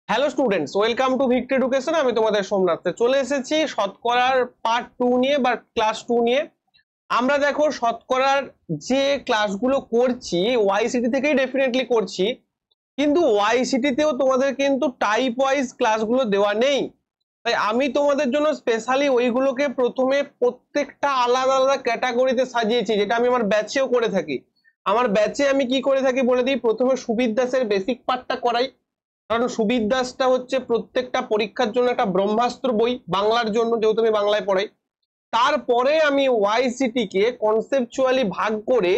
Hello students, welcome to Victor education. আমি তোমাদের সোমনাথে চলে এসেছি শতকরার পার্ট 2 নিয়ে বা ক্লাস 2 নিয়ে। আমরা দেখো শতকরার যে ক্লাসগুলো করছি ওয়াইসিটি থেকেই ডেফিনেটলি করছি, কিন্তু ওয়াইসিটি তেও তোমাদের কিন্তু টাইপ ওয়াইজ ক্লাসগুলো দেওয়া নেই। তাই আমি তোমাদের জন্য স্পেশালি ওইগুলোকে প্রথমে প্রত্যেকটা আলাদা আলাদা ক্যাটাগরিতে সাজিয়েছি, যেটা আমি আমার ব্যাচেও করে থাকি। আমার ব্যাচে আমি কি করে থাকি বলে দিই। প্রথমে সুবিদ দাসের বেসিক পার্টটা করাই, কারণ সুবিদ দাসটা হচ্ছে প্রত্যেকটা পরীক্ষার জন্য একটা ব্রহ্মাস্ত্র বই, বাংলার জন্য যেহেতু আমি বাংলায় পড়াই। তারপরে আমি ওয়াইসিটি কে কনসেপচুয়ালি ভাগ করে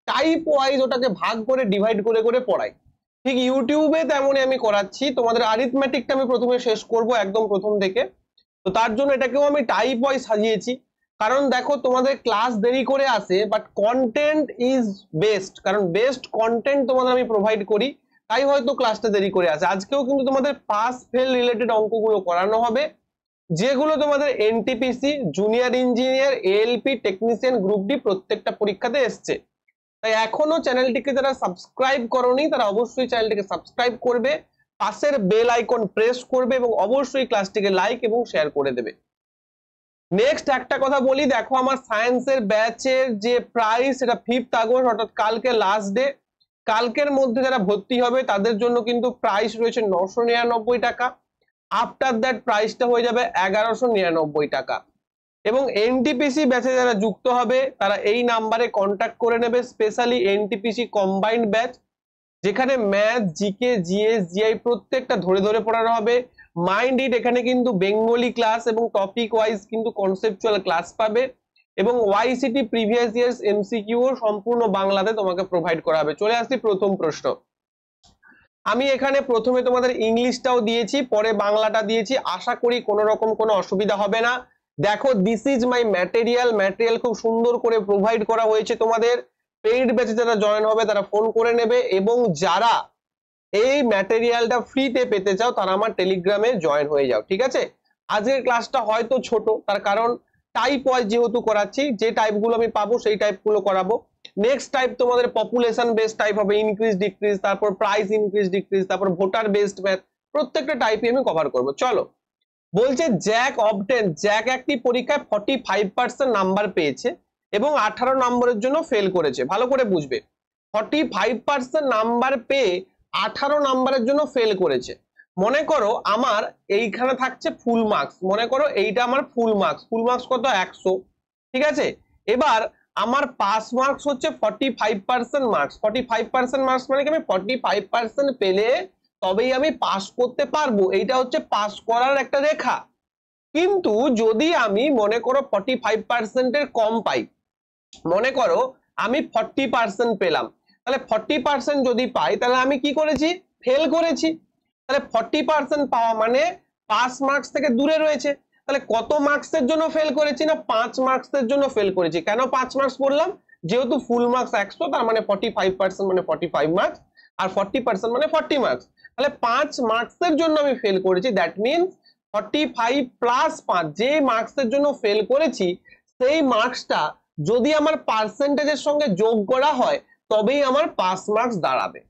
টাইপ ওয়াইজ ওটাকে ভাগ করে ডিভাইড করে করে পড়াই। ঠিক ইউটিউবে তেমনই আমি করাচ্ছি। তোমাদের আরিথমেটিকটা আমি প্রথমে শেষ করব একদম প্রথম থেকে। তো তার জন্য এটাকেও আমি টাইপ ওয়াইজ সাজিয়েছি। কারণ দেখো তোমাদের ক্লাস দেরি করে আসে, বাট কন্টেন্ট ইজ বেস্ট, কারণ বেস্ট কন্টেন্ট তোমাদের আমি প্রোভাইড করি, তাই হয়তো ক্লাসটা দেরি করে আসে। আজকেও কিন্তু তোমাদের পাস ফেল রিলেটেড অঙ্কগুলো করানো হবে, যেগুলো তোমাদের NTPC, junior engineer, ALP, technician, group D প্রত্যেকটা পরীক্ষাতে এসছে। তাই এখনো চ্যানেলটিকে যারা সাবস্ক্রাইব করোনি তারা অবশ্যই চ্যানেলটিকে সাবস্ক্রাইব করবে, পাশের বেল আইকন প্রেস করবে এবং অবশ্যই ক্লাসটিকে লাইক এবং শেয়ার করে দেবে। নেক্সট একটা কথা বলি, দেখো আমার সায়েন্সের ব্যাচের যে প্রাইস সেটা 5th আগস্ট, অর্থাৎ কালকে লাস্ট ডে। কালকের মধ্যে যারা ভর্তি হবে তাদের জন্য কিন্তু প্রাইস রয়েছে 999 টাকা। আফটার দ্যাট প্রাইসটা হয়ে যাবে 1199 টাকা। এবং এনটিপিসি ব্যাচে যারা যুক্ত হবে তারা এই নাম্বারে কন্ট্যাক্ট করে নেবে, স্পেশালি এনটিপিসি কম্বাইন্ড ব্যাচ, যেখানে ম্যাথ, জিকে, জিএস, জিআই প্রত্যেকটা ধরে ধরে পড়ানো হবে। মাইন্ড ইট এখানে কিন্তু বেঙ্গলি ক্লাস এবং টপিক ওয়াইজ কিন্তু কনসেপচুয়াল ক্লাস পাবে, এবং ওয়াইসিটি প্রিভিয়াস ইয়ার্স এমসিকিউ সম্পূর্ণ বাংলাতে তোমাকে প্রোভাইড করা হবে। চলে আসছি প্রথম প্রশ্ন। আমি এখানে প্রথমে তোমাদের ইংলিশটাও দিয়েছি, পরে বাংলাটা দিয়েছি। আশা করি কোনো রকম কোনো অসুবিধা হবে না। দেখো, দিস ইজ মাই ম্যাটেরিয়াল খুব সুন্দর করে প্রোভাইড করা হয়েছে তোমাদের। পেইড ব্যাচে যারা জয়েন হবে তারা ফোন করে নেবে, এবং যারা এই ম্যাটেরিয়ালটা ফ্রিতে পেতে চাও তারা আমার টেলিগ্রামে জয়েন হয়ে যাও, ঠিক আছে? আজকের ক্লাসটা হয়তো ছোট, তার কারণ টাইপ ওয়াইজ যেহেতু করাচ্ছি, যে টাইপগুলো আমি পাবো সেই টাইপগুলো করাবো। নেক্সট টাইপ তোমাদের পপুলেশন বেসড টাইপ হবে, ইনক্রিজ ডিক্রিজ, তারপর প্রাইস ইনক্রিজ ডিক্রিজ, তারপর ভোটার বেসড ম্যাথ, প্রত্যেকটা টাইপই আমি কভার করব। চলো, বলছে জ্যাক একটি পরীক্ষায় 45% নাম্বার পেয়েছে এবং 18 নম্বরের জন্য ফেল করেছে। ভালো করে বুঝবে, 45% নাম্বার পেয়ে 18 নম্বরের জন্য ফেল করেছে। মনে করো আমার এইখানে থাকছে ফুল মার্কস, মনে করো এইটা আমার ফুল মার্কস কত? 100, ঠিক আছে? এবার আমার পাস মার্কস হচ্ছে 45% মার্কস। 45% মার্কস মানে কি? আমি 45% পেলে তবেই আমি পাস করতে পারবো, এইটা হচ্ছে পাস করার একটা রেখা। কিন্তু যদি আমি মনে করো 45% এর কম পাই, মনে করো আমি 40% পেলাম, তাহলে 40% যদি পাই তাহলে আমি কি করেছি? ফেল করেছি। তাহলে 40% পাওয়া মানে পাস মার্কস থেকে দূরে রয়েছে। তাহলে কত মার্কসের জন্য ফেল করেছি? না, 5 মার্কসের জন্য ফেল করেছি। কেন 5 মার্কস বললাম? যেহেতু ফুল মার্কস 100, তার মানে 45% মানে 45 মার্কস, আর 40% মানে 40 মার্কস। তাহলে 5 মার্কসের জন্য আমি ফেল করেছি, দ্যাট মিনস 45 প্লাস 5, যে মার্কসের জন্য ফেল করেছি সেই মার্কসটা যদি আমার পার্সেন্টেজের সঙ্গে যোগ করা হয় তবেই আমার পাস মার্কস দাঁড়াবে।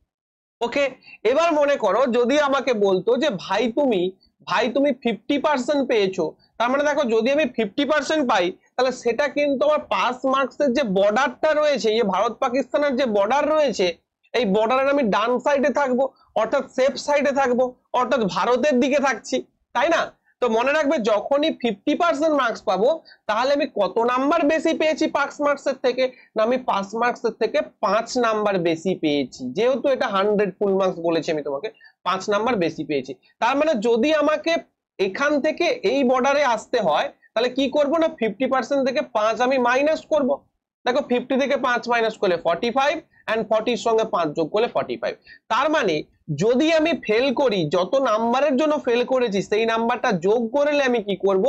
ওকে, এবার মনে করো যদি আমাকে বলতো যে ভাই তুমি 50% পেয়েছো, তার মানে দেখো যদি আমি 50% পাই তাহলে সেটা কিন্তু আমার পাস মার্কসের যে বর্ডারটা রয়েছে, এই ভারত পাকিস্তানের যে বর্ডার রয়েছে, এই বর্ডারের আমি ডান সাইডে থাকবো, অর্থাৎ সেফ সাইডে থাকবো, অর্থাৎ ভারতের দিকে থাকছি, তাই না? তো মনে রাখবে, যখনই 50% মার্কস পাবো তাহলে আমি কত নাম্বার বেশি পেয়েছি পাস মার্কসের থেকে? না, আমি পাস মার্কসের থেকে 5 নাম্বার বেশি পেয়েছি। যেহেতু এটা 100 ফুল মার্কস বলেছি আমি তোমাকে, 5 নাম্বার বেশি পেয়েছি। তার মানে যদি আমাকে এখান থেকে এই বর্ডারে আসতে হয় তাহলে কি করব? না, 50% থেকে 5 আমি মাইনাস করব। দেখো, 50 থেকে 5 মাইনাস করলে 45, এন্ড 40 এর সঙ্গে 5 যোগ করলে 45। তার মানে যদি আমি ফেল করি, যত নাম্বারের জন্য ফেল করেছি সেই নাম্বারটা যোগ করলে আমি কি করব?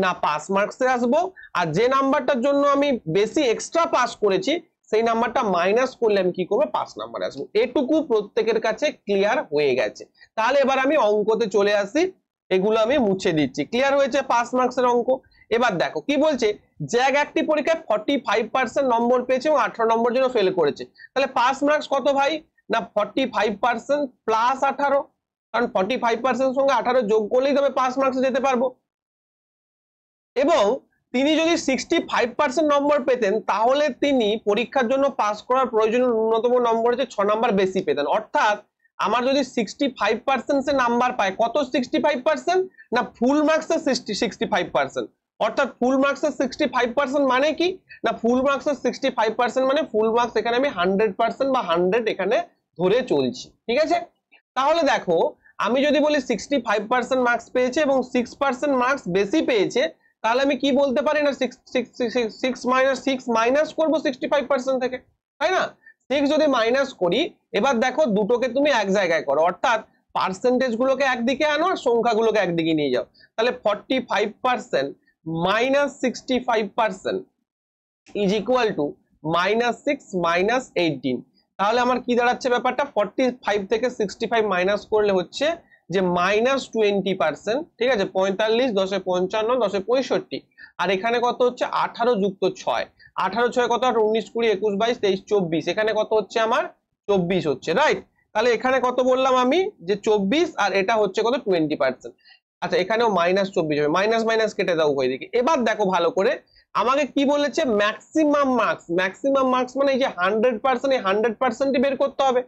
না, পাস মার্কসে আসবো। আর যে নাম্বারটার জন্য আমি বেশি এক্সট্রা পাস করেছি সেই নাম্বারটা মাইনাস করলে আমি কি করবো? পাস নাম্বারে আসবো। এটুকু প্রত্যেকের কাছে ক্লিয়ার হয়ে গেছে। তাহলে এবার আমি অঙ্কতে চলে আসি, এগুলো আমি মুছে দিচ্ছি। ক্লিয়ার হয়েছে পাস মার্কসের অঙ্ক? এবার দেখো কি বলছে, জ্যাক একটি পরীক্ষায় 45% নম্বর পেয়েছে এবং 18 নম্বর জন্য ফেল করেছে। তাহলে পাস মার্কস কত ভাই? না, 45% প্লাস 18, কারণ 45% সঙ্গে 18 যোগ করলেই তবে পাস মার্কসে যেতে পারবো। এবং তিনি যদি 65% নম্বর পেতেন তাহলে তিনি পরীক্ষার জন্য পাস করার প্রয়োজনীয় ন্যূনতম নম্বর হচ্ছে 6 নাম্বার বেশি পেতেন। অর্থাৎ আমার যদি 65% নাম্বার পায়, কত 65%, না ফুল মার্কসের 65%। অর্থাৎ ফুল মার্কসের 65% মানে কি, না ফুল মার্কসের 65% মানে ফুল মার্কস এখানে আমি 100% বা 100 এখানে ধরে চলছি, ঠিক আছে। তাহলে দেখো আমি যদি বলি 65% মার্কস পেয়েছে এবং 6% মার্কস বেশি পেয়েছে, তাহলে আমি কি বলতে পারি, না 6 মাইনাস করবো 65% থেকে, তাই না। 6 যদি মাইনাস করি, এবার দেখো দুটোকে তুমি এক জায়গায় করো, অর্থাৎ পার্সেন্টেজ গুলোকে একদিকে আনো আর সংখ্যাগুলোকে একদিকে নিয়ে যাও। তাহলে 45% মাইনাস 65% ইজ ইকুয়াল টু -6 - 18। তাহলে আমার কি দাঁড়াচ্ছে ব্যাপারটা, 45 থেকে 65 মাইনাস করলে হচ্ছে যে -20%, ঠিক আছে। 45 10 55 10 65, আর এখানে কত হচ্ছে 18 যুক্ত 6, 18 6 কত, 19 20 21 22 23 24, এখানে কত হচ্ছে আমার 24 হচ্ছে, রাইট। তাহলে এখানে কত বললাম আমি, যে 24, আর এটা হচ্ছে কত 20%। আচ্ছা এখানেও -24 হবে, মাইনাস মাইনাস কেটে দাও উভয় দিকে। এবার দেখো ভালো করে আমাকে কি বলেছে, ম্যাক্সিমাম মার্কস। ম্যাক্সিমাম মার্কস মানে এই যে 100%, এই 100%ই বের করতে হবে,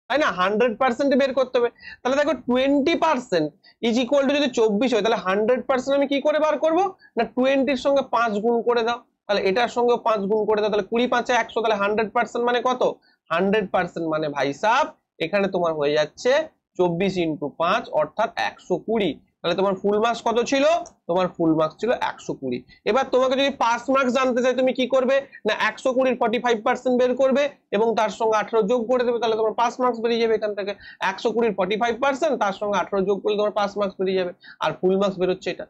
তাই না। 100% বের করতে হবে। তাহলে দেখো 20% ইজ ইকুয়াল টু যদি 24 হয়, তাহলে 100% আমি কি করে বার করবো, না 20-র সঙ্গে 5 গুণ করে দাও। তাহলে এটার সঙ্গে 5 গুণ করে দাও, তাহলে 20 5 100, তাহলে 100% মানে কত, 100% মানে ভাই সাহেব এখানে তোমার হয়ে যাচ্ছে 24 × 5 অর্থাৎ 120। তাহলে তোমার ফুল মার্কস কত ছিল, তোমার ফুল মার্কস ছিল 120। এবার তোমাকে যদি পাস মার্কস জানতে চাই তুমি কি করবে, না 120-র 45% বের করবে এবং তার সঙ্গে 18 যোগ করে দেবে, তাহলে তোমার পাস মার্কস বেরিয়ে যাবে এখান থেকে। 120-র 45% তার সঙ্গে 18 যোগ করলে তোমার পাস মার্কস বেরিয়ে যাবে, আর ফুল মার্কস বেরোচ্ছে এটা।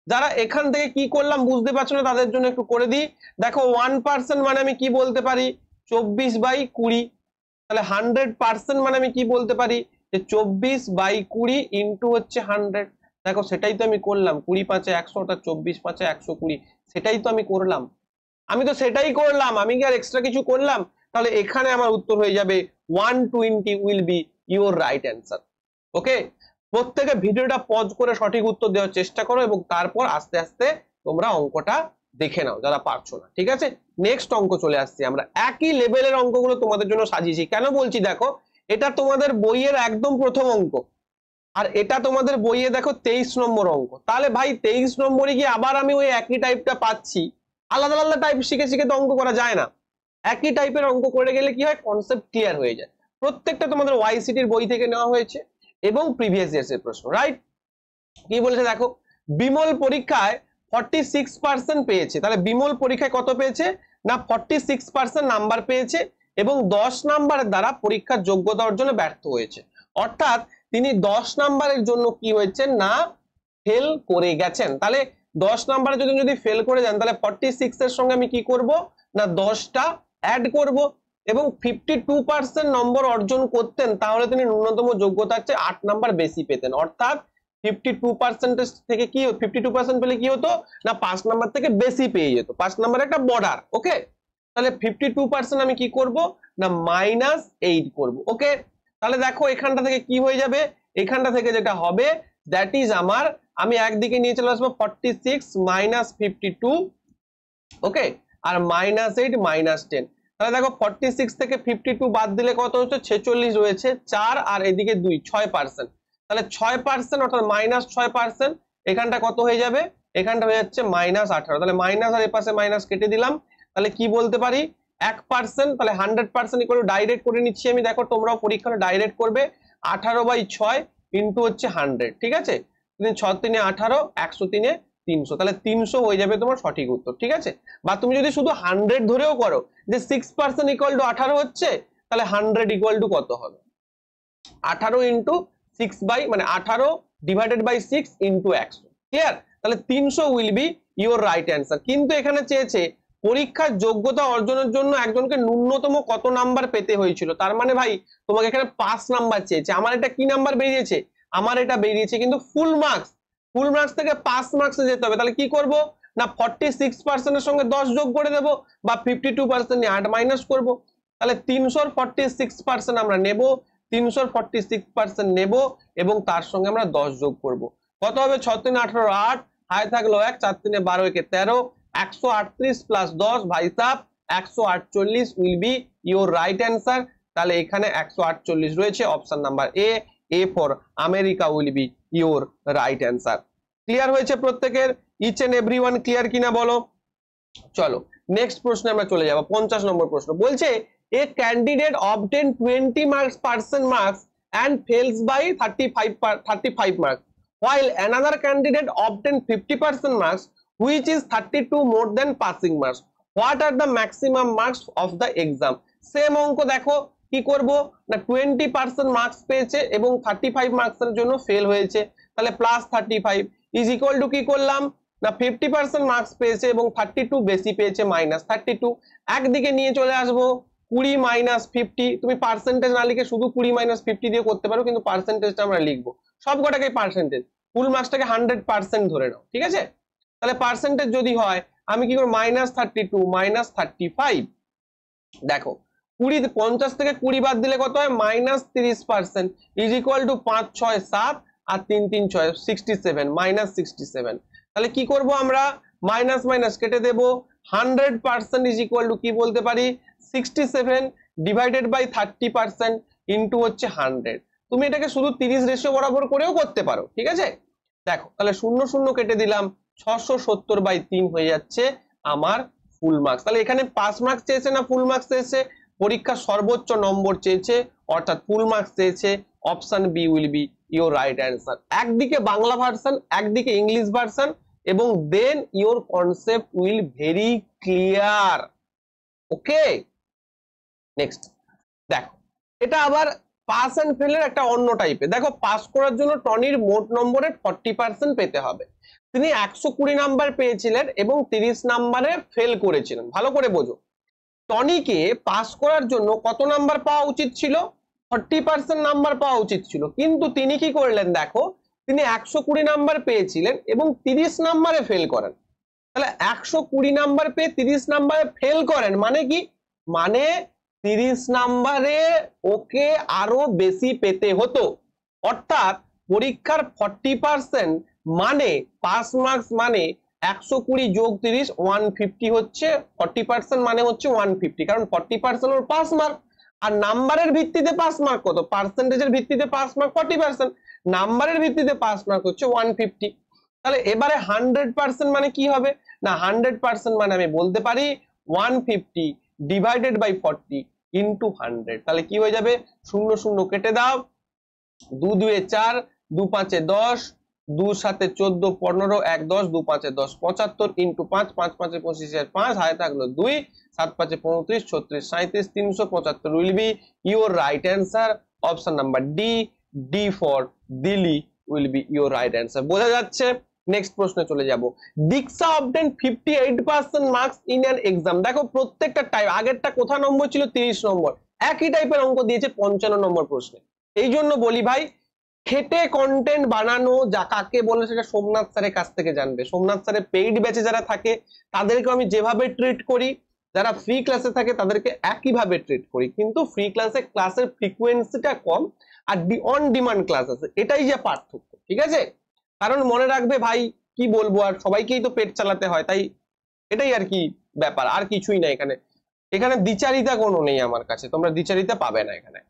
যারা এখান থেকে কি করলাম বুঝতে পারছো না তাদের জন্য একটু করে দিই। দেখো 1% মানে আমি কি বলতে পারি, 24/20। তাহলে 100% মানে আমি কি বলতে পারি, যে 24/20 ইন্টু হচ্ছে 100। দেখো সেটাই তো আমি করলাম, 20 5 100 অর্থাৎ 24 5 120, সেটাই তো আমি করলাম। আমি তো সেটাই করলাম, আমি কি আর এক্সট্রা কিছু করলাম। তাহলে এখানে আমার উত্তর হয়ে যাবে 120 will be your right answer. Okay, প্রত্যেকে ভিডিওটা পজ করে সঠিক উত্তর দেওয়ার চেষ্টা করো এবং তারপর আস্তে আস্তে তোমরা অঙ্কটা দেখে নাও যারা পারছো না, ঠিক আছে। নেক্সট অঙ্ক চলে আসছি আমরা, একই লেভেলের অঙ্কগুলো তোমাদের জন্য সাজিয়েছি। কেন বলছি, দেখো এটা তোমাদের বইয়ের একদম প্রথম অঙ্ক, আর এটা তোমাদের বইয়ে দেখো 23 নম্বর অঙ্ক। তাহলে ভাই 23 নম্বরে গিয়ে আবার আমি ওই একই টাইপটা পাচ্ছি, আলাদা আলাদা টাইপ শিখে শিখে তো অঙ্ক করা যায় না। একই টাইপের অঙ্ক করে গেলে কি হয়, কনসেপ্ট ক্লিয়ার হয়ে যায়। প্রত্যেকটা তোমাদের ওয়াইসিটির বই থেকে নেওয়া হয়েছে এবং প্রিভিয়াস ইয়ার্স এর প্রশ্ন, রাইট। কি বলেছে দেখো, বিমল পরীক্ষায় 46% পেয়েছে। তাহলে বিমল পরীক্ষায় কত পেয়েছে, না 46% নাম্বার পেয়েছে এবং 10 নাম্বারের দ্বারা পরীক্ষার যোগ্যতা অর্জনে ব্যর্থ হয়েছে। অর্থাৎ তিনি 10 নাম্বারের জন্য কি হয়েছে, না ফেল করে গেছেন। তাহলে 10 নাম্বারের জন্য যদি ফেল করে যান, তাহলে 46 এর সঙ্গে আমি কি করব, না 10টা অ্যাড করব এবং 52% নম্বর অর্জন করতেন, তাহলে তিনি ন্যূনতম যোগ্যতা হচ্ছে 8 নাম্বার বেশি পেতেন। অর্থাৎ 52% থেকে কি 52% পেলে কি হতো, না 5 নাম্বার থেকে বেশি পেয়ে যেত। 5 নাম্বার একটা বর্ডার, ওকে। তাহলে 52% আমি কি করব, না -8 করব, ওকে। তাহলে দেখো এখানটা থেকে কি হয়ে যাবে, এখানটা থেকে যেটা হবে দ্যাট ইজ আমার, আমি একদিকে নিয়ে চলে আসবো 46 - 52, ওকে, আর -8 -10। তাহলে দেখো 46 থেকে 52 বাদ দিলে কত হচ্ছে, 46 রয়েছে, 4 আর এদিকে 2, 6%। তাহলে 6% অর্থাৎ -6%, এখানটা কত হয়ে যাবে, এখানটা হয়ে যাচ্ছে -18। তাহলে মাইনাস আর এপাশে মাইনাস কেটে দিলাম। তাহলে কি বলতে পারি, 1%। তাহলে 100% ইকুয়াল ডাইরেক্ট করে নিচ্ছি আমি, দেখো তোমরাও পরীক্ষাটা ডাইরেক্ট করবে। 18/6 ইন্টু হচ্ছে 100, ঠিক আছে। 6 3 18, 100 3 300, তাহলে 300 হয়ে যাবে তোমার সঠিক উত্তর, ঠিক আছে। বা তুমি যদি শুধু 100 ধরেও করো, যে 6% ইকুয়াল টু 18 হচ্ছে, তাহলে 100 ইকুয়াল টু কত হবে, 18 ইন্টু 6 বাই মানে 18 ডিভাইডেড বাই 6 ইন্টু 100, ক্লিয়ার। তাহলে 300 will be your right answer. কিন্তু এখানে চেয়েছে পরীক্ষার যোগ্যতা অর্জনের জন্য একজনকে ন্যূনতম কত নাম্বার পেতে হয়েছিল। তার মানে ভাই তোমাকে এখানে 5 নাম্বার চেয়েছে। আমার এটা কি নাম্বার বেরিয়েছে, আমার এটা বেরিয়েছে কিন্তু ফুল মার্কস। ফুল মার্কস থেকে পাস মার্কসে যেতে হবে। তাহলে কি করব, না 46% এর সঙ্গে 10 যোগ করে দেব বা 52% নিয়ে 8 মাইনাস করব। তাহলে 300-র 46% আমরা নেব, 346% নেব এবং তার সঙ্গে আমরা 10 যোগ করব। কত হবে? 6 3 18 8, হাতে থাকলো 1, 4 3 12 1 13, 138 প্লাস 10 ভাই sub 148 will be your right answer. তাহলে এখানে 148 রয়েছে, option number A for America will be your right answer. Clear হয়েছে প্রত্যেকের? ইচ এন্ড এভরিওয়ান ক্লিয়ার কিনা বলো? চলো নেক্সট প্রশ্নে আমরা চলে যাব। 50 নম্বর প্রশ্ন বলছে এ candidate obtain 20 marks and fails by 35 marks while another candidate obtain 50% marks which is 32 more than passing marks. What are the maximum marks of the exam? Same অঙ্ক দেখো কি করব না 20% মার্কস পেয়েছে এবং 35 মার্কসের জন্য ফেল হয়েছে, তাহলে প্লাস 35 ইজ ইকুয়াল টু কি করলাম না 50% মার্কস পেয়েছে এবং 32 বেশি পেয়েছে মাইনাস 32। একদিকে নিয়ে চলে আসবো 20 মাইনাস 50, তুমি পার্সেন্টেজ না লিখে শুধু 20 মাইনাস 50 দিয়ে করতে পারো, কিন্তু পার্সেন্টেজটা আমরা লিখবো সবকটাকে পার্সেন্টেজ, ফুল মার্কসটাকে 100% ধরে নাও, ঠিক আছে? তাহলে পার্সেন্টেজ যদি হয় আমি কি করব মাইনাস 32 মাইনাস 35, দেখো 20 50 থেকে 20 বাদ দিলে কত হয় মাইনাস 30% ইজ ইকুয়াল টু 5 6 7 আর 3 3 6 67 মাইনাস 67। তাহলে কি করব আমরা মাইনাস মাইনাস কেটে দেব, 100% ইজ ইকুয়াল টু কি বলতে পারি 67 ডিভাইডেড বাই 30% ইনটু হচ্ছে 100। তুমি এটাকে শুধু 30 রেশিও বরাবর করেও করতে পারো, ঠিক আছে? দেখো তাহলে 0 0 কেটে দিলাম, 670/3 হয়ে যাচ্ছে আমার ফুল মার্কস। তাহলে এখানে পাস মার্কস চেয়েছে না ফুল মার্কস চেয়েছে? পরীক্ষার সর্বোচ্চ নম্বর চেয়েছে অর্থাৎ ফুল মার্কস চেয়েছে, option B will be your right answer. একদিকে বাংলা ভার্সন একদিকে ইংলিশ ভার্সন এবং then your concept will very clear. Okay next দেখো এটা আবার পাস এন্ড ফেলের একটা অন্য টাইপের। দেখো পাস করার জন্য টনির মোট নম্বরের 40% পেতে হবে, তিনি 120 নাম্বার পেয়েছিলেন এবং 30 নাম্বারে ফেল করেছিলেন। ভালো করে বোঝো, টনিকে পাস করার জন্য কত নাম্বার পাওয়া উচিত ছিল? 40% নাম্বার পাওয়া উচিত ছিল, কিন্তু তিনি কি করলেন দেখো তিনি 120 নাম্বার পেয়েছিলেন এবং 30 নাম্বারে ফেল করেন। তাহলে 120 নাম্বার পেয়ে 30 নাম্বারে ফেল করেন মানে কি? মানে 30 নাম্বারে ওকে আরো বেশি পেতে হতো, অর্থাৎ পরীক্ষার 40% মানে পাস মার্কস মানে 120 যোগ 30 150 হচ্ছে 40% মানে হচ্ছে 150, কারণ 40% ওর পাস মার্ক। আর নাম্বারের ভিত্তিতে পাস মার্ক কত? পার্সেন্টেজের ভিত্তিতে পাস মার্ক 40%, নাম্বারের ভিত্তিতে পাস মার্ক হচ্ছে 150। তাহলে এবারে 100% মানে কি হবে না 100% মানে আমি বলতে পারি 150 ডিভাইডেড বাই 40 ইনটু 100। তাহলে কি হয়ে যাবে 0 0 কেটে দাও, 2 2 4 2 5 10 2 7 14 15 1 10 2 5 10 75 ইনটু 5 5 5 25 5 হাতে থাকলো 2 7 5 35 36 37 375 will be your right answer. Option number D for Delhi will be your right answer. বোঝা যাচ্ছে? নেক্সট প্রশ্নে চলে যাব। দীক্ষা obtain 58% marks in an exam. দেখো প্রত্যেকটা টাইপ, আগেরটা কোথা নম্বর ছিল 30 নম্বর, একই টাইপের অঙ্ক দিয়েছে 55 নম্বর প্রশ্নে। এই জন্য বলি ভাই খেটে কন্টেন্ট বানানো যা কাকে বলে সেটা সোমনাথ স্যারের কাছ থেকে জানবে। সোমনাথ স্যারের পেইড ব্যাচে যারা থাকে তাদেরকে আমি যেভাবে ট্রিট করি, যারা ফ্রি ক্লাসে থাকে তাদেরকে একইভাবে ট্রিট করি, কিন্তু ফ্রি ক্লাসে ক্লাসের ফ্রিকোয়েন্সিটা কম আর অন ডিমান্ড ক্লাস আছে, এটাই যে পার্থক্য, ঠিক আছে? কারণ মনে রাখবে ভাই কি বলবো, আর সবাইকেই তো পেট চালাতে হয়, তাই এটাই আর কি ব্যাপার, আর কিছুই না। এখানে এখানে দ্বিচারিতা কোনো নেই আমার কাছে, তোমরা দ্বিচারিতা পাবে না এখানে।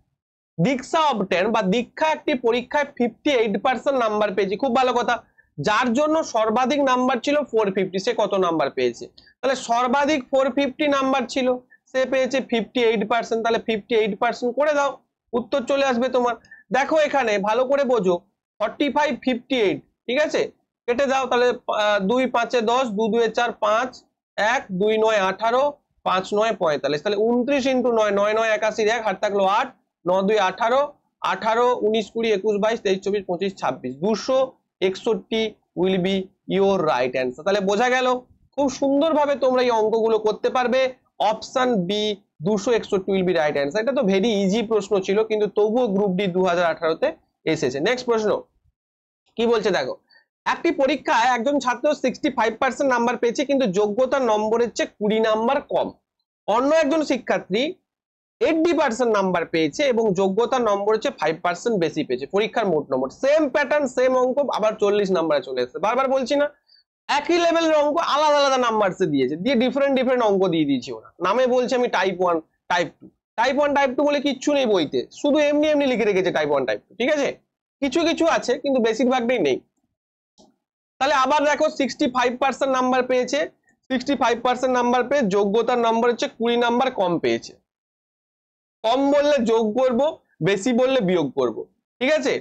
দীক্ষা অবটেন বা দীক্ষা একটি পরীক্ষায় 58% নাম্বার পেয়েছে, খুব ভালো কথা। যার জন্য সর্বাধিক নাম্বার ছিল 450, সে কত নাম্বার পেয়েছে? তাহলে সর্বাধিক 450 নাম্বার ছিল, সে পেয়েছে 58%, তাহলে 58% করে দাও, উত্তর চলে আসবে তোমার। দেখো এখানে ভালো করে বোঝো 45 58, ঠিক আছে? কেটে দাও, তাহলে 2 5 10 2 2 4 5 1 2 9 18 5 9 45, তাহলে 29 ইন্টু 9 9 9 81 1 হাত থাকলো 8 9 2 18 18 19 20 21 22 23 24 25 26 261 will be your right answer. তাহলে বোঝা গেল খুব সুন্দরভাবে তোমরা এই অঙ্কগুলো করতে পারবে। Option B 261 will be right answer. এটা তো ভেরি ইজি প্রশ্ন ছিল, কিন্তু তবুও গ্রুপ ডি 2018 তে এসেছে। নেক্সট প্রশ্ন কি বলছে দেখো, একটি পরীক্ষায় একজন ছাত্র 65% নাম্বার পেয়েছে কিন্তু যোগ্যতার নম্বরের চেয়ে 20 নাম্বার কম। অন্য একজন শিক্ষার্থী 80% নাম্বার পেয়েছে এবং যোগ্যতার নম্বর হচ্ছে 5% বেশি পেয়েছে, পরীক্ষার মোট নম্বর সেম প্যাটার্ন সেম অঙ্ক আবার 40 নাম্বারে চলে এসেছে। বারবার বলছি না, একই লেভেলের অঙ্ক আলাদা আলাদা নাম্বারসে দিয়েছে, দিয়ে ডিফারেন্ট অঙ্ক দিয়ে দিয়েছি ওরা। নামে বলছে আমি টাইপ 1 টাইপ 2, টাইপ 1 টাইপ 2 বলে কিচ্ছু নেই বইতে, শুধু এমনি এমনি লিখে রেখেছে টাইপ 1 টাইপ 2, ঠিক আছে? কিছু কিছু আছে কিন্তু বেশিরভাগটাই নেই। তাহলে আবার দেখো 65% নাম্বার পেয়েছে, 65% নাম্বার পেয়ে যোগ্যতার নাম্বার হচ্ছে 20 নাম্বার কম পেয়েছে। কম বললে যোগ করব, বেশি বললে বিয়োগ করব, ঠিক আছে?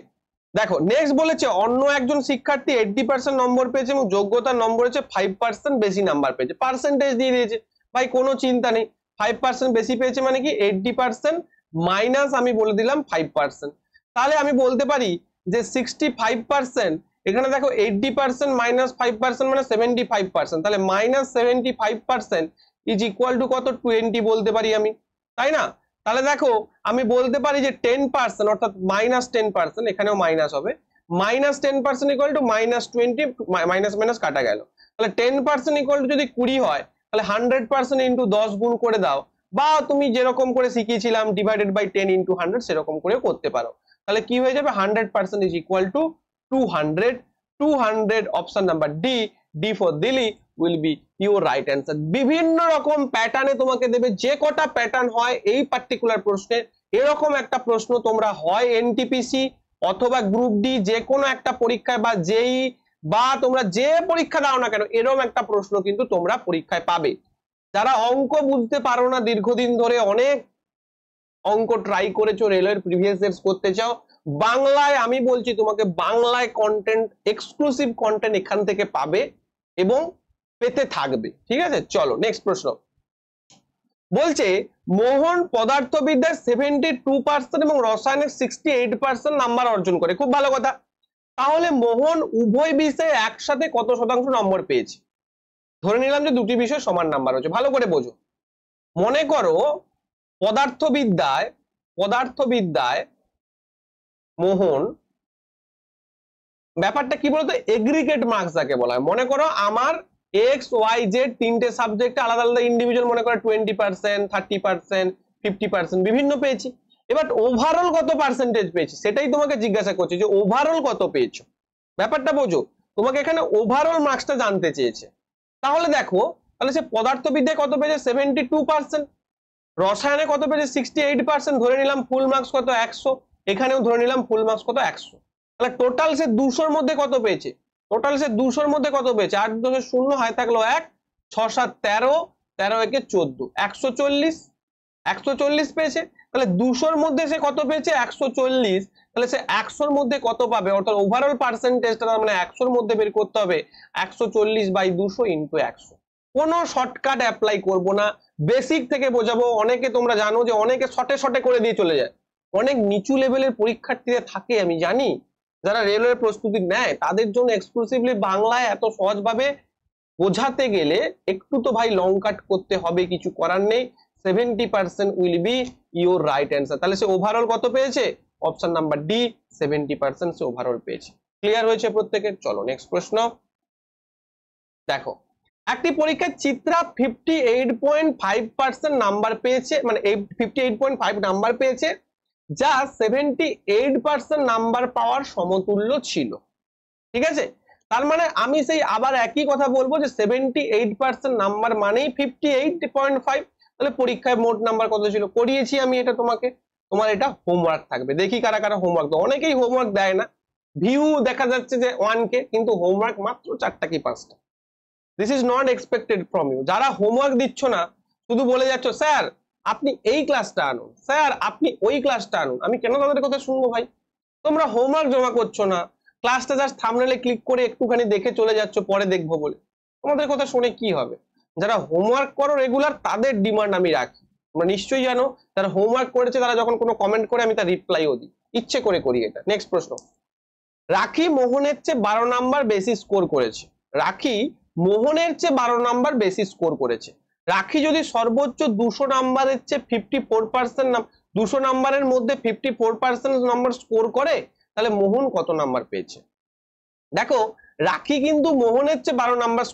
দেখো নেক্সট বলেছে অন্য একজন শিক্ষার্থী 80% নম্বর পেয়েছে এবং যোগ্যতার নম্বর হচ্ছে 5% বেশি নাম্বার পেয়েছে, পার্সেন্টেজ দিয়ে দিয়েছে। ভাই কোনো চিন্তা নেই, 5% বেশি পেয়েছে মানে কি 80% মাইনাস আমি বলে দিলাম 5%। তাহলে আমি বলতে পারি যে 65%, এখানে দেখো 80% মাইনাস 5% মানে 75%, তাহলে মাইনাস 75% ইজ ইকুয়াল টু কত? 20 বলতে পারি আমি, তাই না? তাহলে দেখো আমি বলতে পারি যে 10% অর্থাৎ মাইনাস 10%, এখানেও মাইনাস হবে, minus 10% equal to minus 20, minus minus কাটা গেল, তাহলে 10% ইকুয়াল টু যদি 20 হয় তাহলে 100% ইন্টু 10 গুণ করে দাও, বা তুমি যেরকম করে শিখিয়েছিলাম ডিভাইডেড বাই 10 ইন্টু 100 সেরকম করে করতে পারো। তাহলে কি হয়ে যাবে? 100% is equal two 200। 200 option number D, D for Delhi will be your right answer. বিভিন্ন রকম প্যাটার্নে তোমাকে দেবে, যে কটা প্যাটার্ন হয় এই পার্টিকুলার প্রশ্নে এরকম একটা প্রশ্ন তোমরা হয় এনটিপিসি অথবা গ্রুপ ডি যে কোনো একটা পরীক্ষায় বা জেই বা তোমরা যে পরীক্ষা দাও না কেন এরকম একটা প্রশ্ন কিন্তু তোমরা পরীক্ষায় পাবে। যারা অঙ্ক বুঝতে পারো না, দীর্ঘদিন ধরে অনেক অঙ্ক ট্রাই করেছো, রেলওয়ের প্রিভিয়াস ইয়ার্স করতে চাও, বাংলায় আমি বলছি তোমাকে বাংলায় কন্টেন্ট, এক্সক্লুসিভ কন্টেন্ট এখান থেকে পাবে এবং পেতে থাকবে, ঠিক আছে? চলো নেক্সট প্রশ্ন। বলছে মোহন পদার্থবিদ্যার 72% এবং রসায়নের 68% নাম্বার অর্জন করে, খুব ভালো কথা। তাহলে মোহন উভয় বিষয়ে একসাথে কত শতাংশ নম্বর পেয়েছে? ধরে নিলাম যে দুটি বিষয় সমান নাম্বার হচ্ছে, ভালো করে বোঝো। মনে করো পদার্থবিদ্যায় মোহন, ব্যাপারটা কি বলতো, এগ্রিগেট মার্কস যাকে বলা হয়। মনে করো আমার এক্স ওয়াই জেড তিনটে সাবজেক্টে আলাদা আলাদা ইন্ডিভিজুয়াল মনে করো 20%, 30%, 50% বিভিন্ন পেয়েছি। এবার ওভারঅল কত পার্সেন্টেজ পেয়েছি সেটাই তোমাকে জিজ্ঞাসা করছি যে ওভারঅল কত পেয়েছো, ব্যাপারটা বোঝো। তোমাকে এখানে ওভারঅল মার্কসটা জানতে চেয়েছে। তাহলে দেখো, তাহলে সে পদার্থবিদ্যায় কত পেয়েছে? 72%। রসায়নে কত পেয়েছে? 68%। ধরে নিলাম ফুল মার্কস কত? 100। এখানেও ধরে নিলাম ফুল মার্কস কত? 100। তাহলে টোটাল সে 200-র মধ্যে কত পেয়েছে? টোটাল সে 200-র মধ্যে কত পেয়েছে? 8 2 0 হয় থাকলো 1, 6 7 13, 13 1 14, 140। 140 পেয়েছে। তাহলে 200-র মধ্যে সে কত পেয়েছে? 140। তাহলে সে 100-র মধ্যে কত পাবে? অর্থাৎ ওভারঅল পার্সেন্টেজটা মানে 100-র মধ্যে বের করতে হবে 140/200 ইনটু 100। কোনো শর্টকাট অ্যাপ্লাই করব না, বেসিক থেকে বোঝাবো। অনেকে তোমরা জানো যে অনেকে শর্টে করে দিয়ে চলে যায়, অনেক নিচু লেভেলের পরীক্ষার্থীরা থাকে আমি জানি, যারা রেলওয়ে প্রস্তুতি নেয় তাদের জন্য এক্সক্লুসিভলি বাংলায় এত সহজভাবে বোঝাতে গেলে একটু তো ভাই লং কাট করতে হবে, কিছু করার নেই। 70% will be your right answer. তাহলে সে ওভারঅল কত পেয়েছে? অপশন নাম্বার ডি, 70% সে ওভারঅল পেয়েছে। ক্লিয়ার হয়েছে প্রত্যেকের? চলো নেক্সট প্রশ্ন দেখো। একটি পরীক্ষায় চিত্রা 58.5% নাম্বার পেয়েছে, মানে 58.5 নাম্বার পেয়েছে, যা 78% নাম্বার পাওয়ার সমতুল্য ছিল, ঠিক আছে? তার মানে আমি সেই আবার একই কথা বলবো যে 78% নাম্বার মানেই 58.5। তাহলে পরীক্ষায় মোট নাম্বার কত ছিল? করিয়েছি আমি এটা তোমাকে, তোমার এটা হোমওয়ার্ক থাকবে। দেখি কারা কারা হোমওয়ার্ক দাও। অনেকেই হোমওয়ার্ক দেয় না, ভিউ দেখা যাচ্ছে যে 1K, কিন্তু হোমওয়ার্ক মাত্র 4টা কি 5টা। This is not expected from you. যারা হোমওয়ার্ক দিচ্ছ না, শুধু বলে যাচ্ছ স্যার আপনি এই ক্লাসটা আনুন, স্যার আপনি ওই ক্লাসটা আনুন, আমি কেন তাদের কথা শুনবো ভাই? তোমরা হোমওয়ার্ক জমা করছো না, ক্লাসটা জাস্ট থাম্বনেলে ক্লিক করে একটুখানি দেখে চলে যাচ্ছ পরে দেখবো বলে, তোমাদের কথা শুনে কি হবে? যারা হোমওয়ার্ক করো রেগুলার তাদের ডিমান্ড আমি রাখি। তোমরা নিশ্চয়ই জানো যারা হোমওয়ার্ক করেছে তারা যখন কোনো কমেন্ট করে আমি তার রিপ্লাইও দিই, ইচ্ছে করে করি এটা। নেক্সট প্রশ্ন। রাখি মোহনের চেয়ে 12 নাম্বার বেশি স্কোর করেছে। রাখি মোহনের চেয়ে 12 নাম্বার বেশি স্কোর করেছে। রাখি যদি সর্বোচ্চ 200 নাম্বারের চেয়ে 54%, 200 নাম্বারের মধ্যে 54% নাম্বার স্কোর করে, তাহলে মোহন কত নাম্বার পেয়েছে? দেখো রাখি কিন্তু মোহনের চেয়ে 12 নাম্বার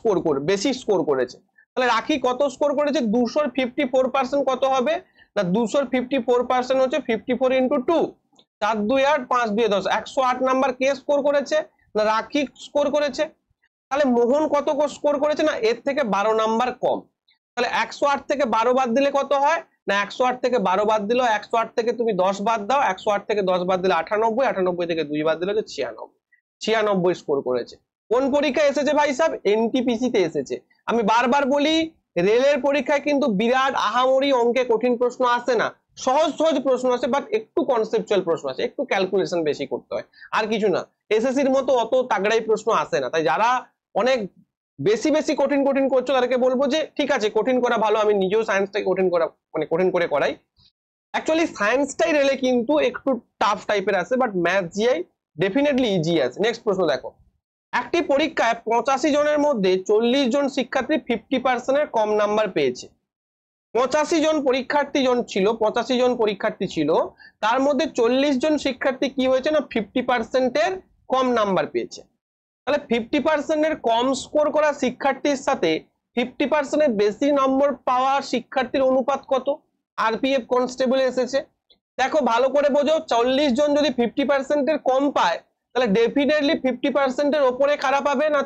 বেশি স্কোর করেছে। তাহলে রাখি কত স্কোর করেছে? 200-র 54% কত হবে? না 254% হচ্ছে 54 ইন্টু 2, 4 2 8 5 2 10, 108 নাম্বার কে স্কোর করেছে? না রাখি স্কোর করেছে। তাহলে মোহন কত স্কোর করেছে? না এর থেকে 12 নাম্বার কম। তাহলে 108 থেকে 12 বাদ দিলে কত হয়? না 108 থেকে 12 বাদ দিল, 108 থেকে তুমি 10 বাদ দাও, 108 থেকে 10 বাদ দিলে 98, 98 থেকে 2 বাদ দিলে 96, 96 স্কোর করেছে। কোন পরীক্ষায় এসেছে ভাই সাহেব? এনটিপিসি তে এসেছে। আমি বারবার বলি রেলের পরীক্ষায় কিন্তু বিরাট আহামরি অঙ্কে কঠিন প্রশ্ন আসে না, সহজ সহজ প্রশ্ন আছে, বাট একটু কনসেপচুয়াল প্রশ্ন আছে, একটু ক্যালকুলেশন বেশি করতে হয়, আর কিছু না। এসএসসির মতো অত তাগড়াই প্রশ্ন আসে না। তাই যারা অনেক বেশি বেশি কঠিন কঠিন করছো তাদেরকে বলবো যে ঠিক আছে, কঠিন করা ভালো। আমি নিজেও সায়েন্সটাকে কঠিন করা মানে কঠিন করে করাই। অ্যাকচুয়ালি সায়েন্সটাই রেলে কিন্তু একটু টাফ টাইপের আছে, but math GI definitely easy আছে। নেক্সট প্রশ্ন দেখো, একটি পরীক্ষায় 85 জনের মধ্যে 40 জন শিক্ষার্থী 50% কম নাম্বার পেয়েছে। 85 জন পরীক্ষার্থী ছিল, তার মধ্যে 40 জন শিক্ষার্থী কি হয়েছে? না 50% কম নাম্বার পেয়েছে। তাহলে 50% কম স্কোর করা শিক্ষার্থীর সাথে 50% বেশি নম্বর পাওয়া শিক্ষার্থীর অনুপাত কত? আরপিএফ কনস্টেবল এসেছে। দেখো ভালো করে বোঝো, 40 জন যদি 50% কম পায় তাহলে ডেফিনেটলি 50% ওপরে কারা পাবে? না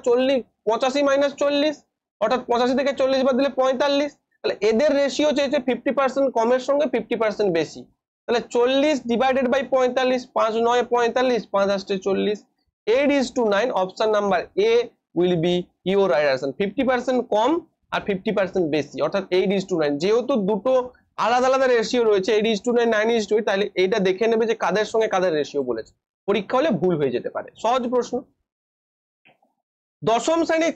85 মাইনাস 40, অর্থাৎ 85 থেকে 40 বাদ দিলে 45। তাহলে এদের রেশিও চেয়েছে 50% কমের সঙ্গে 50% বেশি। তাহলে 40 divided by 45, 5 9 45, 5 8 40, 8:9। Option number A will be your right answer. 50% কম আর 50% বেশি, অর্থাৎ 8:9। যেহেতু দুটো আলাদা আলাদা রেশিও রয়েছে, 8:9 9:8, তাহলে এইটা দেখে নেবে যে কাদের সঙ্গে কাদের রেশিও বলেছে। পরীক্ষা হলে ভুল হয়ে যেতে পারে। সহজ প্রশ্ন। দশম শ্রেণীর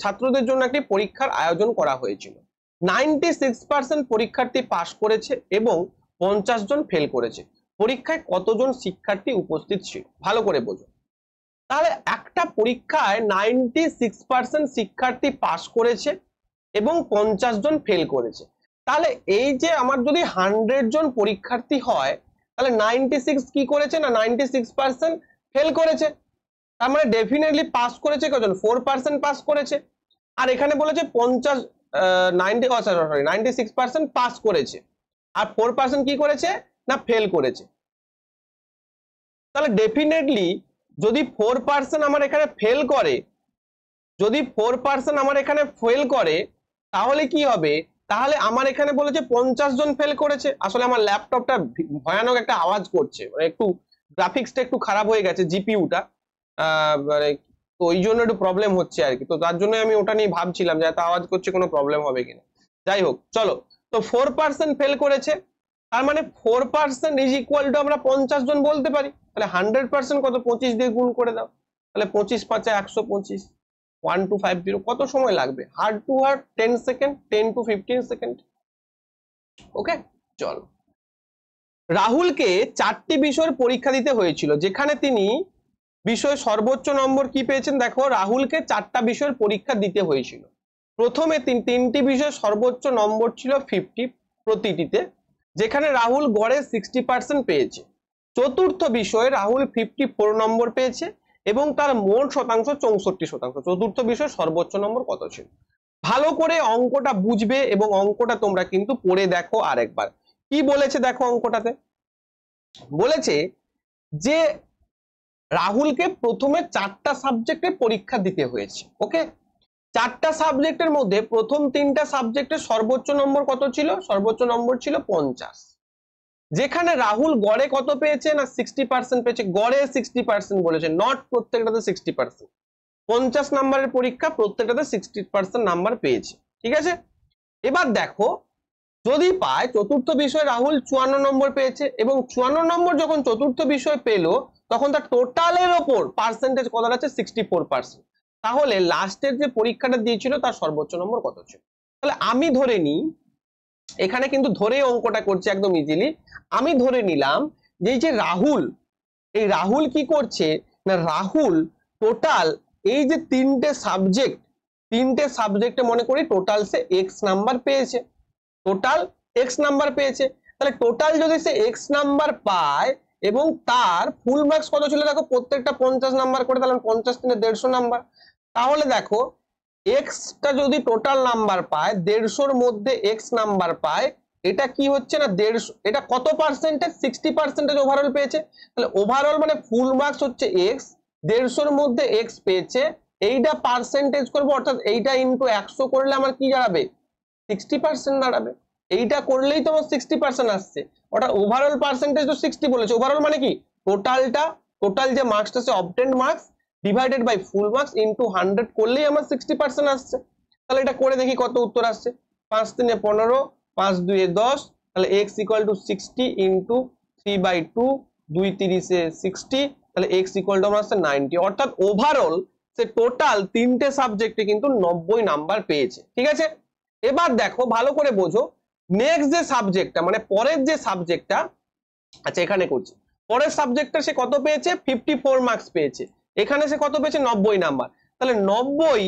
ছাত্রদের জন্য একটি পরীক্ষার আয়োজন করা হয়েছিল। 96% পরীক্ষার্থী পাস করেছে এবং 50 জন ফেল করেছে। পরীক্ষায় কতজন শিক্ষার্থী উপস্থিত ছিল? ভালো করে বোঝো। তাহলে একটা পরীক্ষায় 96% শিক্ষার্থী পাস করেছে এবং 50 জন ফেল করেছে। তাহলে এই যে আমার যদি 100 জন পরীক্ষার্থী হয়, তাহলে 96 কি করেছে? না 96% ফেল করেছে। তার মানে ডেফিনেটলি পাস করেছে কজন? 4% পাস করেছে। আর এখানে বলেছে 96% পাস করেছে আর 4% কি করেছে? না ফেল করেছে। তাহলে ডেফিনেটলি যদি 4% আমার এখানে ফেল করে, তাহলে কি হবে? তাহলে আমার এখানে বলেছে 50 জন ফেল করেছে। আসলে আমার ল্যাপটপটা ভয়ানক একটা আওয়াজ করছে, মানে একটু গ্রাফিক্সটা একটু খারাপ হয়ে গেছে, জিপিইউটা, মানে তো ওই জন্য একটু প্রবলেম হচ্ছে আর কি। তো তার জন্য আমি ওটা নিয়ে ভাবছিলাম যে এত আওয়াজ করছে, কোনো প্রবলেম হবে কিনা। যাই হোক, চলো। তো 4% ফেল করেছে, তার মানে 4% ইজ ইকুয়াল টু আমরা 50 জন বলতে পারি। তাহলে 100% কত? 25 দিয়ে গুণ করে দাও। তাহলে 25 5 125, 1250। কত সময় লাগবে? Hard to hard 10 second, 10 to 15 second. Okay, চলো। রাহুলকে 4টি বিষয়ের পরীক্ষা দিতে হয়েছিল, যেখানে তিনি বিষয়ে সর্বোচ্চ নম্বর কি পেয়েছেন? দেখো, রাহুলকে 4টা বিষয়ের পরীক্ষা দিতে হয়েছিল। প্রথমে 3টি বিষয়ে সর্বোচ্চ নম্বর ছিল 50 প্রতিটিতে, যেখানে রাহুল গড়ে 60% পেয়েছে। চতুর্থ বিষয়ে রাহুল 54 নম্বর পেয়েছে এবং তার মোট শতাংশ 64%। চতুর্থ বিষয়ে সর্বোচ্চ নম্বর কত ছিল? ভালো করে অঙ্কটা বুঝবে এবং অঙ্কটা তোমরা কিন্তু পড়ে দেখো আরেকবার। কি বলেছে দেখো, অঙ্কটাতে বলেছে যে রাহুলকে প্রথমে 4টা সাবজেক্টে পরীক্ষা দিতে হয়েছে। ওকে, 4টা সাবজেক্টের মধ্যে প্রথম 3টা সাবজেক্টের সর্বোচ্চ নম্বর কত ছিল? সর্বোচ্চ নম্বর ছিল 50। যেখানে রাহুল গড়ে কত পেয়েছে? না 60% পেয়েছে। গড়ে 60% বলেছে, নট প্রত্যেকটাতে 60%। 50 নাম্বারের পরীক্ষা, প্রত্যেকটাতে 60% নাম্বার পেয়েছে। ঠিক আছে, এবার দেখো, যদি পায় চতুর্থ বিষয়ে রাহুল 54 নম্বর পেয়েছে এবং 54 নম্বর যখন চতুর্থ বিষয় পেল, তখন তার টোটালের ওপর পার্সেন্টেজ কত আছে? 64%। তাহলে লাস্টের যে পরীক্ষাটা দিয়েছিল তার সর্বোচ্চ নম্বর কত ছিল? তাহলে আমি ধরে নিই, এখানে কিন্তু ধরে অঙ্কটা করছে একদম ইজিলি। আমি ধরে নিলাম যে এই যে এই রাহুল কি করছে না, রাহুল টোটাল এই যে 3টে সাবজেক্টে মনে করি টোটাল সে এক্স নাম্বার পেয়েছে, তাহলে টোটাল যদি সে এক্স নাম্বার পায় এবং তার ফুল মার্কস কত ছিল? দেখো, প্রত্যেকটা 50 নাম্বার করে, তাহলে 50 × 150 নাম্বার। তাহলে দেখো, এক্সটা যদি টোটাল নাম্বার পায়, 150-র মধ্যে এক্স নাম্বার পায়, এটা কি হচ্ছে না 150, এটা কত পার্সেন্টেজ 60% ওভারঅল পেয়েছে। তাহলে ওভারঅল মানে ফুল মার্কস হচ্ছে এক্স, 150-এর মধ্যে এক্স পেয়েছে, এইটা পার্সেন্টেজ করবো, অর্থাৎ এইটা ইন্টু 100 করলে আমার কি দাঁড়াবে 60% দাঁড়াবে। এইটা করলেই তো আমার 60% আসছে, অর্থাৎ ওভারঅল পার্সেন্টেজ তো 60 বলেছে। ওভারঅল মানে কি টোটাল যে মার্কসটা আছে obtained marks divided by full marks into 100 করলেই আমার 60% আসছে। তাহলে এটা করে দেখি কত উত্তর আসছে। 5 × 3 = 15, 5 × 2 = 10, তাহলে x = 60 ইন্টু 3/2, 2 × 3 = 60, তাহলে x = আমার আসছে 90। অর্থাৎ ওভারঅল সে টোটাল 3টে সাবজেক্টে কিন্তু 90 নাম্বার পেয়েছে। ঠিক আছে, এবার দেখো ভালো করে বোঝো, নেক্সট যে সাবজেক্টটা মানে পরের যে সাবজেক্টটা, আচ্ছা এখানে করছি, পরের সাবজেক্টটা সে কত পেয়েছে 54 মার্কস পেয়েছে, এখানে সে কত পেয়েছে 90 নাম্বার। তাহলে 90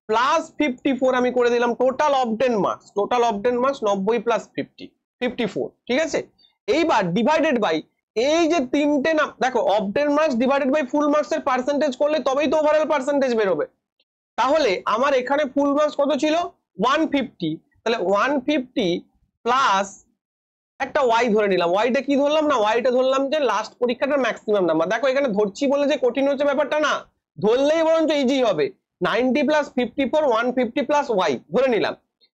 প্লাস 54 আমি করে দিলাম টোটাল অবটেন্ড মার্কস, 90 প্লাস 50 54। ঠিক আছে, এইবার ডিভাইডেড বাই এই যে তিনটে না, দেখো obtained marks divided by full marks এর পার্সেন্টেজ করলে তবেই তো ওভারঅল পার্সেন্টেজ বেরোবে। তাহলে আমার এখানে ফুল মার্কস কত ছিল 150, তাহলে 150 প্লাস একটা ওয়াই ধরে নিলাম। ওয়াইটা কি ধরলাম না, ওয়াইটা ধরলাম যে লাস্ট পরীক্ষাটার ম্যাক্সিমাম নাম্বার। দেখো এখানে ধরছি বলে যে কঠিন হচ্ছে ব্যাপারটা না, ধরলেই বরঞ্চ ইজি হবে। 90 + 54, 150 প্লাস ওয়াই ধরে নিলাম।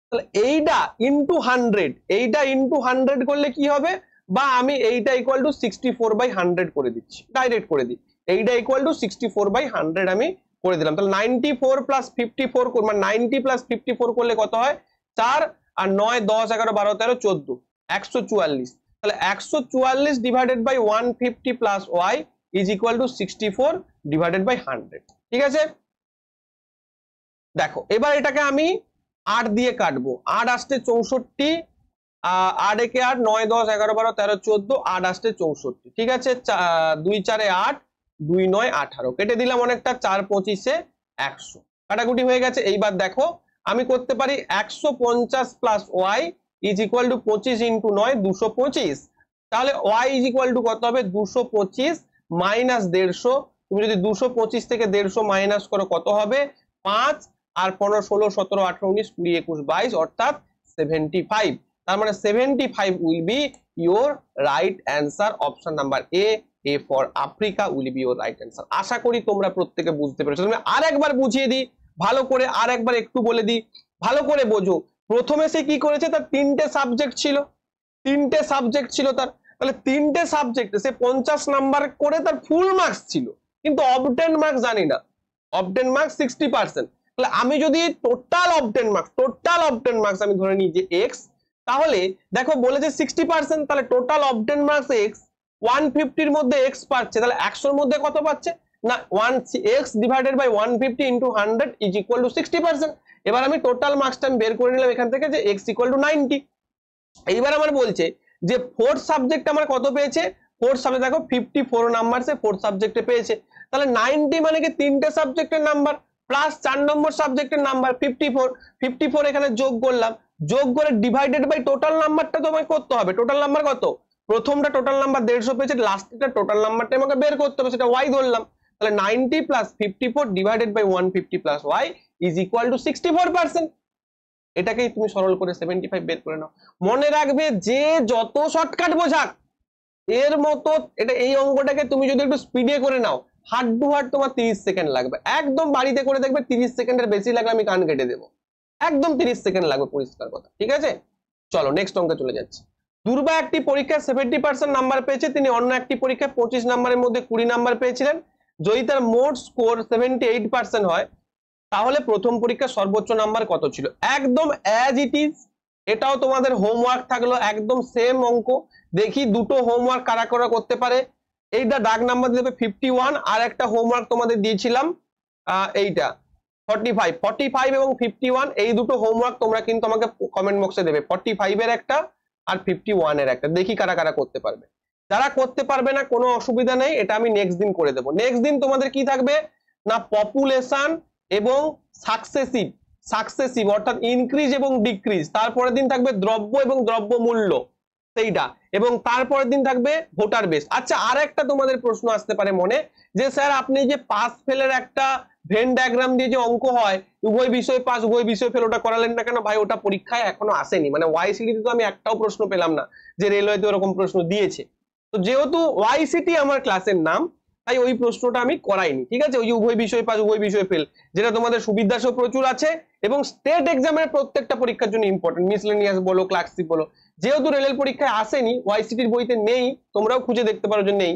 তাহলে এইটা ইন্টু 100, এইটা ইন্টু 100 করলে কি হবে, বা আমি এইটা ইকুয়াল টু 64/100 করে দিচ্ছি, ডাইরেক্ট করে দিই, এইটা ইকুয়াল টু 64/100 আমি করে দিলাম। তাহলে 94 + 54 মানে 90 + 54 করলে কত হয় 4 আর 9 10 11 12 13 14 144। তাহলে 144 divided by 150 plus Y is equal to 64 divided by 100। ঠিক আছে, দেখো এবার এটাকে আমি 8 দিয়ে কাটবো, 8 আসছে 64, 8 একে 8, 9 10 11 12 13 14, 8 আসছে 64। ঠিক আছে, 2 4 এ 8, 2 9 18, কেটে দিলাম অনেকটা, 4 25 এ 100, কাটাকুটি হয়ে গেছে। এইবার দেখো আমি করতে পারি 150 plus Y is equal to 25 into 9 225। তাহলে ওয়াই ইজ ইকুয়াল টু কত হবে 225 মাইনাস 150। তুমি যদি 225 থেকে 150 মাইনাস করো কত হবে 5 আর 15 16 17 18 19 20 21 22, অর্থাৎ 75। তার মানে 75 will be your right answer. Option number A for Africa will be your right answer. আশা করি তোমরা প্রত্যেকে বুঝতে পেরেছো। তুমি আরেকবার বুঝিয়ে দিই ভালো করে, আরেকবার একটু বলে দিই ভালো করে বোঝো। প্রথমে সে কি করেছে, তার 3টে সাবজেক্ট ছিল, তার তাহলে 3টে সাবজেক্টে সে 50 নাম্বার করে তার ফুল মার্কস ছিল, কিন্তু অবটেন্ড মার্কস জানি না, অবটেন্ড মার্কস 60%। তাহলে আমি যদি টোটাল অবটেন্ড মার্কস আমি ধরে নিই যে এক্স, তাহলে দেখো বলেছে 60%, তাহলে টোটাল অবটেন্ড মার্কস এক্স, 150-র মধ্যে এক্স পাচ্ছে, তাহলে 100-র মধ্যে কত পাচ্ছে না 1x divided by 150 into 100 is equal to 60%। এবার আমি টোটাল মার্কসটা আমি বের করে নিলাম এখান থেকে যে x ইকুয়াল টু 90। এইবার আমার বলছে যে ফোর্থ সাবজেক্ট আমার কত পেয়েছে, ফোর্থ সাবজেক্ট দেখো 54 নাম্বার সে ফোর্থ সাবজেক্টে পেয়েছে। তাহলে 90 মানে কি 3টে সাবজেক্টের নাম্বার প্লাস 4 নম্বর সাবজেক্টের নাম্বার 54 এখানে যোগ করলাম, যোগ করে ডিভাইডেড বাই টোটাল নাম্বারটা তোমাকে করতে হবে। টোটাল নাম্বার কত, প্রথমটা টোটাল নাম্বার 150 পেয়েছে, লাস্টটা টোটাল নাম্বারটা আমাকে বের করতে হবে, সেটা ওয়াই ধরলাম। তাহলে 90 + 54 divided by 150 plus Y is equal to 64%। এটাকেই তুমি সরল করে 75 বের করে নাও। মনে রাখবে যে যত শর্টকাট বোঝাক এর মতো এটা, এই অঙ্কটাকে তুমি যদি একটু স্পিডে করে নাও হার্ড টু হার্ড তোমার 30 সেকেন্ড লাগবে। একদম বাড়িতে করে দেখবে 30 সেকেন্ডের বেশি লাগলে আমি কান কেটে দেবো, একদম 30 সেকেন্ড লাগবে, পরিষ্কার কথা। ঠিক আছে, চলো নেক্সট অঙ্কে চলে যাচ্ছি। দুর্বা একটি পরীক্ষায় 70% নাম্বার পেয়েছে, তিনি অন্য একটি পরীক্ষায় 25 নাম্বারের মধ্যে 20 নাম্বার পেয়েছিলেন। যদি তার মোট স্কোর 78% হয় তাহলে প্রথম পরীক্ষার সর্বোচ্চ নাম্বার কত ছিল। একদম অ্যাজ ইট ইজ, এটাও তোমাদের হোমওয়ার্ক থাকলো, একদম সেম অঙ্ক। দেখি দুটো হোমওয়ার্ক কারা কারা করতে পারে। এইটা দাগ নাম্বার দেবে 51, আর একটা হোমওয়ার্ক তোমাদের দিয়েছিলাম এইটা 45 এবং 51, এই দুটো হোমওয়ার্ক তোমরা কিন্তু আমাকে কমেন্ট বক্সে দেবে, 45 এর একটা আর 51 এর একটা। দেখি কারা কারা করতে পারবে। যারা করতে পারবে না কোনো অসুবিধা নেই, এটা আমি নেক্সট দিন করে দেবো। নেক্সট দিন তোমাদের কি থাকবে না পপুলেশন এবং সাকসেসিভ অর্থাৎ ইনক্রিজ এবং ডিক্রিজ। তারপরের দিন থাকবে দ্রব্য এবং দ্রব্য মূল্য সেইটা, এবং তারপরের দিন থাকবে ভোটার বেস। আচ্ছা আর একটা তোমাদের প্রশ্ন আসতে পারে মনে, যে স্যার আপনি যে পাস ফেলের একটা ভেন ডায়াগ্রাম দিয়ে যে অঙ্ক হয় উভয় বিষয় পাস উভয় বিষয় ফেল, ওটা করালেন না কেন ভাই? ওটা পরীক্ষায় এখনো আসেনি, মানে ওয়াইসিটি তো আমি একটাও প্রশ্ন পেলাম না যে রেলওয়েতে ওরকম প্রশ্ন দিয়েছে। তো যেহেতু ওয়াইসিটি আমার ক্লাসের নাম, তাই ওই প্রশ্নটা আমি করাইনি, ঠিক আছে? ওই যে উভয় বিষয় পাস উভয় বিষয় ফেল, যেটা তোমাদের সুবিধাসহ প্রচুর আছে এবং স্টেট এক্সামের প্রত্যেকটা পরীক্ষার জন্য ইম্পর্টেন্ট, মিসলেনিয়াস বলো ক্লার্কশিপ বলো। যেহেতু রেলের পরীক্ষায় আসেনি, ওয়াইসিটির বইতে নেই, তোমরাও খুঁজে দেখতে পারো যে নেই,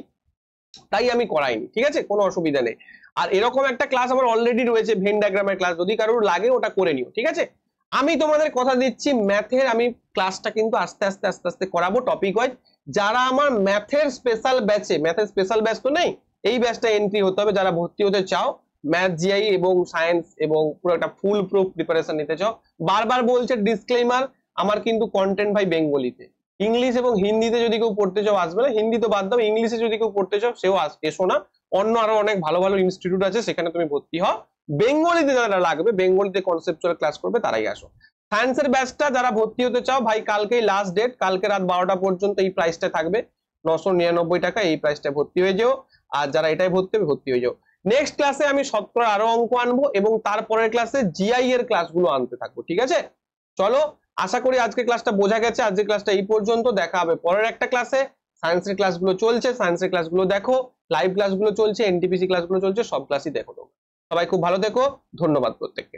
তাই আমি করাইনি, ঠিক আছে? কোনো অসুবিধা নেই। আর এরকম একটা ক্লাস আমার অলরেডি রয়েছে ভেন ডায়াগ্রামের ক্লাস, যদি কারোর লাগে ওটা করে নিও, ঠিক আছে? আমি তোমাদের কথা দিচ্ছি ম্যাথের আমি ক্লাসটা কিন্তু আস্তে আস্তে আস্তে আস্তে করাবো টপিক ওয়াইজ। যারা আমার ম্যাথের স্পেশাল ব্যাচে, ম্যাথের স্পেশাল ব্যাচ তো নেই, এই ব্যাচটা এন্ট্রি হতে হবে যারা ভর্তি হতে চাও, ম্যাথ জিআই এবং সায়েন্স এবং পুরো একটা ফুল প্রুফ প্রিপারেশন নিতে চাও। বারবার বলছে ডিসক্লেইমার, আমার কিন্তু কন্টেন্ট ভাই বেঙ্গলিতে, ইংলিশ এবং হিন্দিতে যদি কেউ পড়তে চাও আসবে না, হিন্দি তো বাদ দাও, ইংলিশে যদি কেউ পড়তে চাও সেও এসো না, অন্য আরো অনেক ভালো ভালো ইনস্টিটিউট আছে সেখানে তুমি ভর্তি হও। বেঙ্গলিতে যারা লাগবে, বেঙ্গলিতে কনসেপচুয়াল ক্লাস করবে তারাই আসো। সায়েন্সের ব্যাচটা যারা ভর্তি হতে চাও ভাই, কালকেই লাস্ট ডেট, কালকে রাত 12টা পর্যন্ত এই প্রাইসটা থাকবে 999 টাকা, এই প্রাইসটা ভর্তি হয়ে যাও। আর যারা এটাই ভর্তি হবে ভর্তি হয়ে যাও। নেক্সট ক্লাসে আমি শতকরা আরো অঙ্ক আনবো এবং তারপরের ক্লাসে জিআই এর ক্লাসগুলো আনতে থাকবো, ঠিক আছে? চলো, আশা করি আজকে ক্লাসটা বোঝা গেছে। আজকে ক্লাসটা এই পর্যন্ত, দেখা হবে পরের একটা ক্লাসে। সায়েন্সের ক্লাসগুলো চলছে, সায়েন্সের ক্লাসগুলো দেখো, লাইভ ক্লাসগুলো চলছে, এনটিপিসি ক্লাসগুলো চলছে, সব ক্লাসই দেখো তোমরা। সবাই খুব ভালো থেকো, ধন্যবাদ প্রত্যেককে।